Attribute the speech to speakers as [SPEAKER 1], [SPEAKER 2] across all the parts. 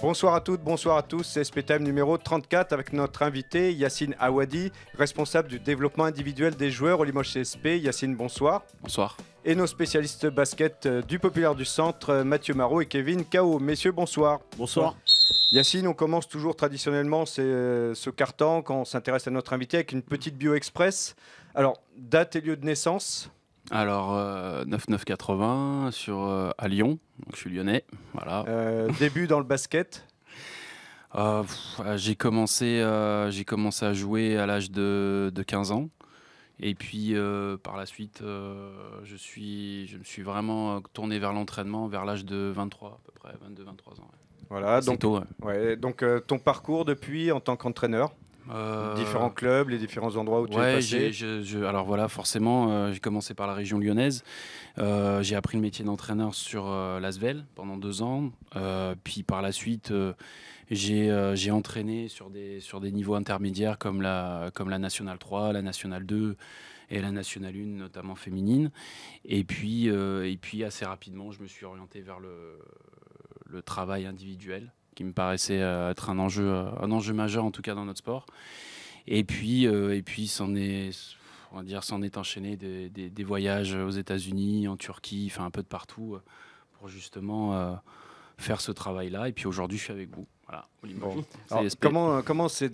[SPEAKER 1] Bonsoir à toutes, bonsoir à tous, c'est SPTM numéro 34 avec notre invité Yacine Awadi, responsable du développement individuel des joueurs au Limoges CSP. Yacine, bonsoir.
[SPEAKER 2] Bonsoir.
[SPEAKER 1] Et nos spécialistes basket du Populaire du Centre, Mathieu Marot et Kevin Kao. Messieurs, bonsoir.
[SPEAKER 3] Bonsoir.
[SPEAKER 1] Yacine, on commence toujours traditionnellement ce quart-temps quand on s'intéresse à notre invité avec une petite bio express. Alors, date et lieu de naissance?
[SPEAKER 2] Alors, 9980 à Lyon, donc je suis lyonnais. Voilà.
[SPEAKER 1] Début dans le basket?
[SPEAKER 2] J'ai commencé à jouer à l'âge de 15 ans. Et puis, par la suite, je me suis vraiment tourné vers l'entraînement vers l'âge de 23, à peu près, 22-23 ans. Ouais.
[SPEAKER 1] Voilà,
[SPEAKER 2] C'est
[SPEAKER 1] donc,
[SPEAKER 2] tôt, ouais.
[SPEAKER 1] donc ton parcours depuis en tant qu'entraîneur? Différents clubs, les différents endroits où tu es passé.
[SPEAKER 2] Alors voilà, forcément, j'ai commencé par la région lyonnaise. J'ai appris le métier d'entraîneur sur l'Asvel pendant 2 ans. Puis par la suite, j'ai entraîné sur des niveaux intermédiaires comme la Nationale 3, la Nationale 2 et la Nationale 1, notamment féminine. Et puis assez rapidement, je me suis orienté vers le travail individuel, qui me paraissait être un enjeu majeur, en tout cas dans notre sport. Et puis s'en est enchaîné des voyages aux États-Unis, en Turquie, enfin un peu de partout, pour justement faire ce travail-là. Et puis aujourd'hui, je suis avec vous. Voilà, au Limoges.
[SPEAKER 1] Alors, comment s'est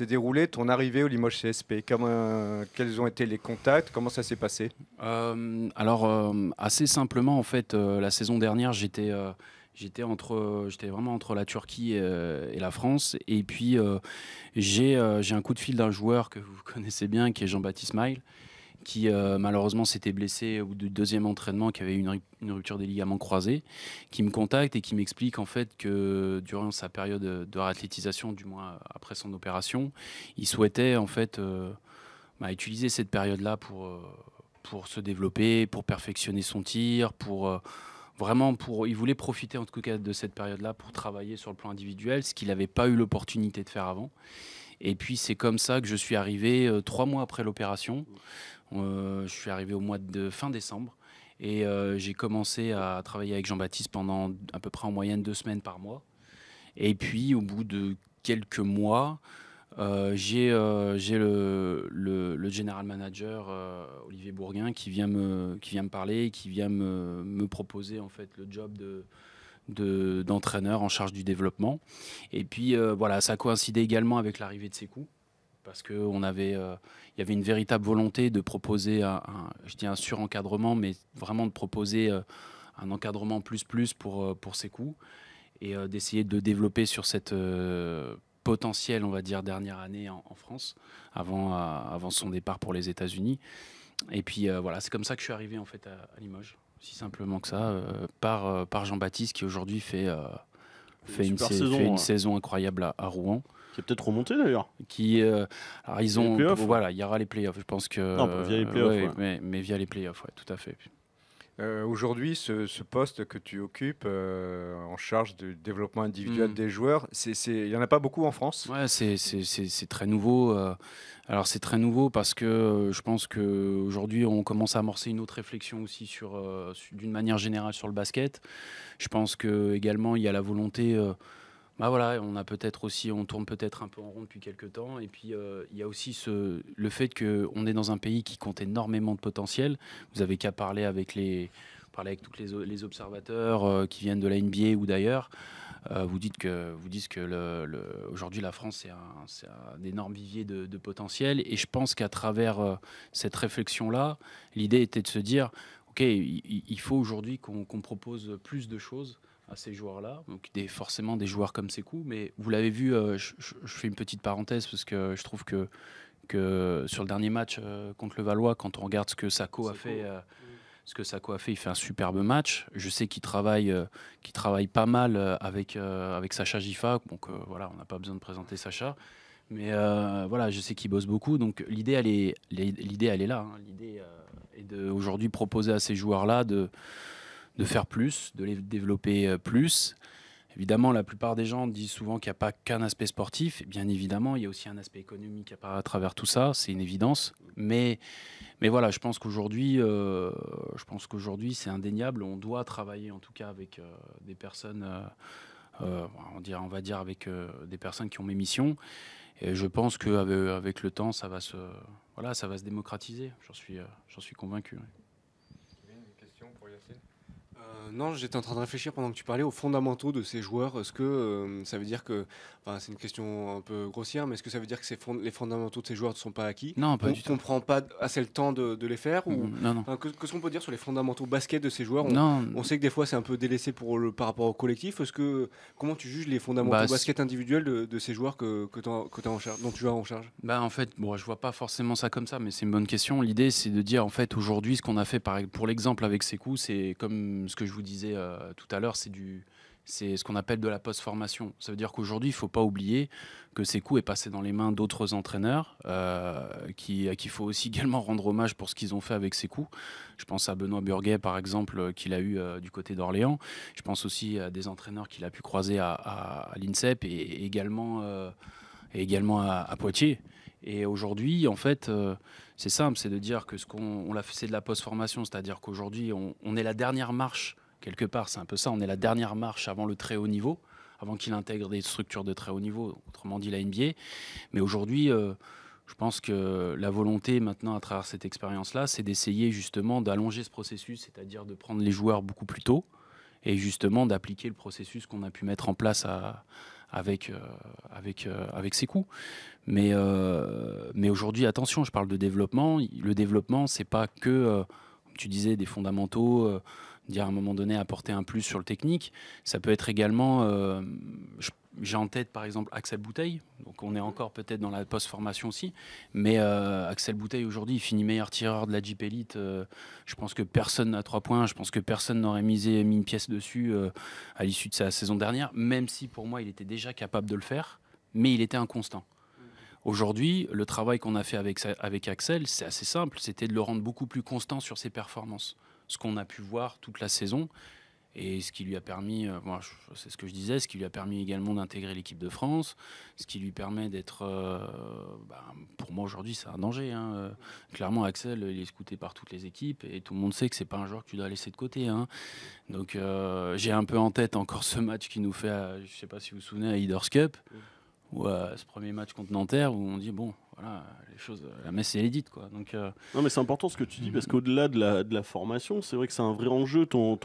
[SPEAKER 1] déroulée ton arrivée au Limoges CSP? Quels ont été les contacts? Comment ça s'est passé?
[SPEAKER 2] Assez simplement, en fait, la saison dernière, j'étais vraiment entre la Turquie et la France. Et puis, j'ai un coup de fil d'un joueur que vous connaissez bien, qui est Jean-Baptiste Maille, qui malheureusement s'était blessé au bout du deuxième entraînement, qui avait une rupture des ligaments croisés, qui me contacte et qui m'explique en fait que durant sa période de réathlétisation, du moins après son opération, il souhaitait en fait utiliser cette période-là pour se développer, pour perfectionner son tir, il voulait profiter en tout cas de cette période-là pour travailler sur le plan individuel, ce qu'il n'avait pas eu l'opportunité de faire avant. Et puis c'est comme ça que je suis arrivé 3 mois après l'opération. Je suis arrivé au mois de fin décembre et j'ai commencé à travailler avec Jean-Baptiste pendant à peu près en moyenne 2 semaines par mois. Et puis au bout de quelques mois, j'ai le general manager Olivier Bourguin qui vient me parler, qui vient me proposer en fait le job d'entraîneur en charge du développement. Et puis voilà, ça coïncidait également avec l'arrivée de Sékou, parce qu'il y avait une véritable volonté de proposer je dis un surencadrement, mais vraiment de proposer un encadrement plus pour Sékou, et d'essayer de développer sur cette potentielle, on va dire, dernière année en France, avant son départ pour les États-Unis. Et puis voilà, c'est comme ça que je suis arrivé en fait à Limoges, aussi simplement que ça, par Jean-Baptiste, qui aujourd'hui fait une saison incroyable à Rouen.
[SPEAKER 3] Qui est peut-être remonté d'ailleurs.
[SPEAKER 2] Alors ils ont, voilà, il y aura les playoffs. Je pense que
[SPEAKER 3] non, via les playoffs,
[SPEAKER 2] mais via les playoffs, ouais, tout à fait.
[SPEAKER 1] Aujourd'hui, ce poste que tu occupes en charge du développement individuel des joueurs, il n'y en a pas beaucoup en France?
[SPEAKER 2] Ouais, c'est très nouveau. Alors c'est très nouveau parce que je pense qu'aujourd'hui on commence à amorcer une autre réflexion aussi d'une manière générale sur le basket. Je pense qu'également il y a la volonté... voilà, on tourne peut-être un peu en rond depuis quelques temps. Et puis, il y a aussi le fait qu'on est dans un pays qui compte énormément de potentiel. Vous avez qu'à parler avec tous les observateurs qui viennent de la NBA ou d'ailleurs. Vous disent que aujourd'hui, la France, c'est un énorme vivier de potentiel. Et je pense qu'à travers cette réflexion-là, l'idée était de se dire, OK, il faut aujourd'hui qu'on propose plus de choses à ces joueurs-là, donc forcément des joueurs comme Sékou, mais vous l'avez vu, je fais une petite parenthèse parce que je trouve que sur le dernier match contre le Valois, quand on regarde ce que Sako a fait, il fait un superbe match. Je sais qu'il travaille pas mal avec Sacha Gifa, donc voilà, on n'a pas besoin de présenter Sacha, mais voilà, je sais qu'il bosse beaucoup, donc l'idée elle est là, hein. L'idée est d'aujourd'hui proposer à ces joueurs-là de faire plus, de les développer plus. Évidemment, la plupart des gens disent souvent qu'il n'y a pas qu'un aspect sportif. Bien évidemment, il y a aussi un aspect économique à travers tout ça, c'est une évidence. Mais voilà, je pense qu'aujourd'hui, c'est indéniable. On doit travailler en tout cas avec des personnes on va dire avec des personnes qui ont mes missions. Et je pense qu'avec le temps, ça va se démocratiser. J'en suis convaincu. Ouais.
[SPEAKER 1] Une question pour Yacine ?
[SPEAKER 4] Non, j'étais en train de réfléchir pendant que tu parlais aux fondamentaux de ces joueurs. Est-ce que ça veut dire que, enfin, c'est une question un peu grossière, mais est-ce que ça veut dire que les fondamentaux de ces joueurs ne sont pas acquis?
[SPEAKER 2] Non, pas du tout.
[SPEAKER 4] On ne prend pas assez le temps de les faire ou...
[SPEAKER 2] Non.
[SPEAKER 4] Enfin, qu'est-ce qu'on peut dire sur les fondamentaux basket de ces joueurs?
[SPEAKER 2] Non.
[SPEAKER 4] On sait que des fois c'est un peu délaissé par rapport au collectif. Comment tu juges les fondamentaux basket individuels de ces joueurs dont tu as en charge?
[SPEAKER 2] En fait, je vois pas forcément ça comme ça, mais c'est une bonne question. L'idée, c'est de dire en fait aujourd'hui ce qu'on a fait pour l'exemple avec Sékou, c'est comme ce que je vous disais tout à l'heure, c'est ce qu'on appelle de la post-formation. Ça veut dire qu'aujourd'hui, il ne faut pas oublier que Sékou est passé dans les mains d'autres entraîneurs qu'il faut aussi également rendre hommage pour ce qu'ils ont fait avec Sékou. Je pense à Benoît Burguet, par exemple, qu'il a eu du côté d'Orléans. Je pense aussi à des entraîneurs qu'il a pu croiser à l'INSEP et également à Poitiers. Et aujourd'hui, en fait, c'est simple, c'est de dire que c'est de la post-formation, c'est-à-dire qu'aujourd'hui, on est la dernière marche. Quelque part, c'est un peu ça, on est la dernière marche avant le très haut niveau, avant qu'il intègre des structures de très haut niveau, autrement dit la NBA. Mais aujourd'hui, je pense que la volonté maintenant, à travers cette expérience-là, c'est d'essayer justement d'allonger ce processus, c'est-à-dire de prendre les joueurs beaucoup plus tôt et justement d'appliquer le processus qu'on a pu mettre en place avec Sékou. Mais aujourd'hui, attention, je parle de développement. Le développement, c'est pas que, comme tu disais, des fondamentaux, dire à un moment donné apporter un plus sur le technique. Ça peut être également, j'ai en tête par exemple Axel Bouteille, donc on est encore peut-être dans la post-formation aussi, mais Axel Bouteille aujourd'hui il finit meilleur tireur de la Jeep Elite. Je pense que personne n'a 3 points, je pense que personne n'aurait mis une pièce dessus à l'issue de sa saison dernière, même si pour moi il était déjà capable de le faire, mais il était inconstant. Aujourd'hui, le travail qu'on a fait avec Axel, c'est assez simple, c'était de le rendre beaucoup plus constant sur ses performances. Ce qu'on a pu voir toute la saison et ce qui lui a permis, c'est ce que je disais, ce qui lui a permis également d'intégrer l'équipe de France, ce qui lui permet d'être, pour moi aujourd'hui c'est un danger. Clairement Axel il est scouté par toutes les équipes et tout le monde sait que c'est pas un joueur que tu dois laisser de côté. Donc j'ai un peu en tête encore ce match qui nous fait, je sais pas si vous vous souvenez, à Leaders Cup. Ou ce premier match contre Nanterre où on dit bon voilà les choses, la messe elle est dite quoi. Donc
[SPEAKER 3] non mais c'est important ce que tu dis parce qu'au-delà de la formation, c'est vrai que c'est un vrai enjeu ton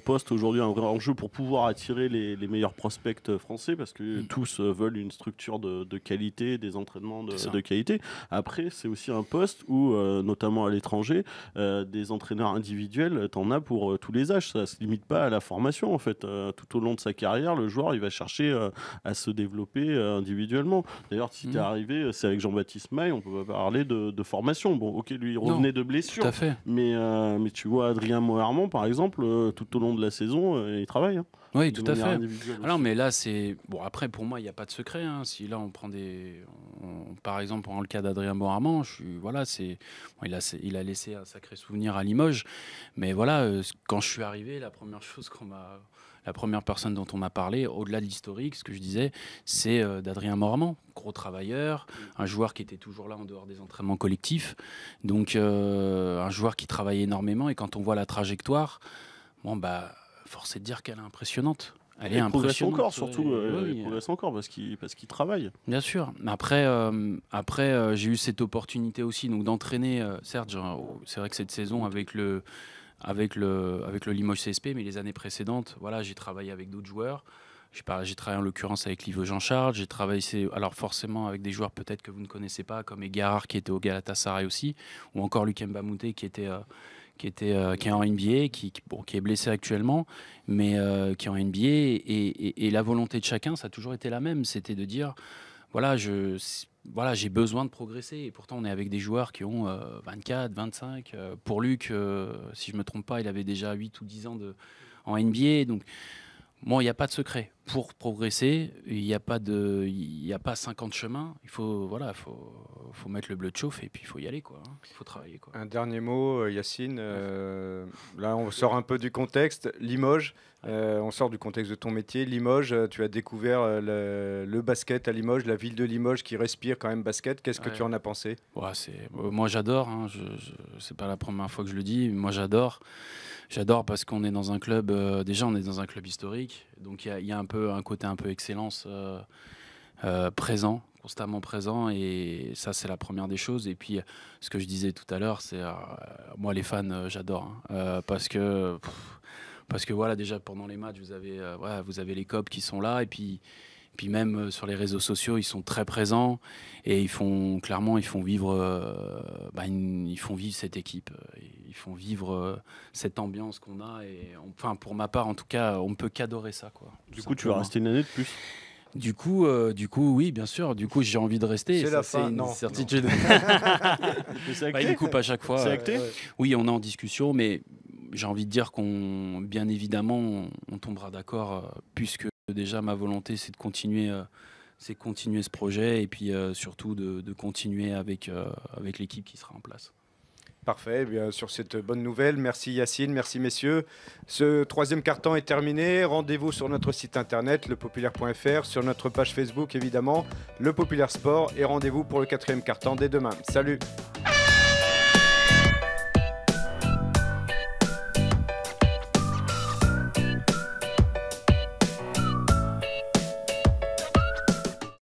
[SPEAKER 3] poste aujourd'hui, un vrai enjeu pour pouvoir attirer les meilleurs prospects français parce que tous veulent une structure de qualité, des entraînements de qualité. Après c'est aussi un poste où notamment à l'étranger des entraîneurs individuels t'en as pour tous les âges, ça se limite pas à la formation en fait. Tout au long de sa carrière le joueur il va chercher à se développer individuellement. D'ailleurs si t'es arrivé, c'est avec Jean-Baptiste Maille, on peut pas parler de formation. Bon, ok, lui, il revenait de blessure.
[SPEAKER 2] Tout à fait.
[SPEAKER 3] Mais tu vois, Adrien Moerman, par exemple, tout au long de la saison, il travaille.
[SPEAKER 2] Oui, tout à fait. Alors, mais là, c'est... Bon, après, pour moi, il n'y a pas de secret. Si là, on prend par exemple, dans le cas d'Adrien Moerman, il a laissé un sacré souvenir à Limoges. Mais voilà, quand je suis arrivé, la première personne dont on m'a parlé, au-delà de l'historique, ce que je disais, c'est d'Adrien Moerman, gros travailleur, un joueur qui était toujours là en dehors des entraînements collectifs, donc un joueur qui travaillait énormément. Et quand on voit la trajectoire, force est de dire qu'elle est impressionnante.
[SPEAKER 3] Elle progresse encore, surtout. Il progresse encore parce qu'il travaille.
[SPEAKER 2] Bien sûr. Après, j'ai eu cette opportunité aussi donc d'entraîner. Certes, c'est vrai que cette saison avec le Limoges CSP, mais les années précédentes, voilà, j'ai travaillé avec d'autres joueurs. J'ai travaillé en l'occurrence avec Live Jean-Charles. J'ai travaillé alors forcément avec des joueurs peut-être que vous ne connaissez pas, comme Egarhar qui était au Galatasaray aussi, ou encore Lukemba Mouté qui est en NBA, qui est blessé actuellement, mais qui est en NBA. Et la volonté de chacun, ça a toujours été la même, c'était de dire, voilà, j'ai besoin de progresser. Et pourtant, on est avec des joueurs qui ont 24, 25. Pour Luc, si je ne me trompe pas, il avait déjà 8 ou 10 ans en NBA. Donc, bon, il n'y a pas de secret. Pour progresser, il n'y a pas 50 chemins. Il faut mettre le bleu de chauffe et puis il faut y aller, quoi. Il faut travailler, quoi.
[SPEAKER 1] Un dernier mot, Yacine. Là, on sort un peu du contexte. Limoges, on sort du contexte de ton métier. Limoges, tu as découvert le basket à Limoges, la ville de Limoges qui respire quand même basket. Qu'est-ce que tu en as pensé ?
[SPEAKER 2] Moi, j'adore. C'est pas la première fois que je le dis. Moi, j'adore. J'adore parce qu'on est dans un club. Déjà, on est dans un club historique. Donc, il y a un peu un côté un peu excellence présent, constamment présent, et ça c'est la première des choses. Et puis ce que je disais tout à l'heure, c'est moi les fans j'adore, hein, parce que voilà, déjà pendant les matchs vous avez les cops qui sont là, et puis même sur les réseaux sociaux ils sont très présents, et ils font vivre ils font vivre cette équipe, ils font vivre cette ambiance qu'on a, et enfin pour ma part en tout cas on ne peut qu'adorer ça, quoi.
[SPEAKER 3] Du coup tu vas rester une année de plus?
[SPEAKER 2] Du coup, oui, bien sûr. Du coup, j'ai envie de rester.
[SPEAKER 1] C'est la fin,
[SPEAKER 2] c'est une
[SPEAKER 1] non.
[SPEAKER 2] certitude.
[SPEAKER 3] Mais c'est acté?
[SPEAKER 2] Il me coupe à chaque fois.
[SPEAKER 3] C'est acté?
[SPEAKER 2] Oui, on est en discussion, mais j'ai envie de dire bien évidemment, on tombera d'accord, puisque déjà ma volonté, c'est de continuer, ce projet, et puis surtout de continuer avec l'équipe qui sera en place.
[SPEAKER 1] Parfait, eh bien, sur cette bonne nouvelle, merci Yacine, merci messieurs. Ce troisième quart-temps est terminé. Rendez-vous sur notre site internet, lepopulaire.fr, sur notre page Facebook évidemment, Le Populaire Sport, et rendez-vous pour le quatrième quart-temps dès demain. Salut!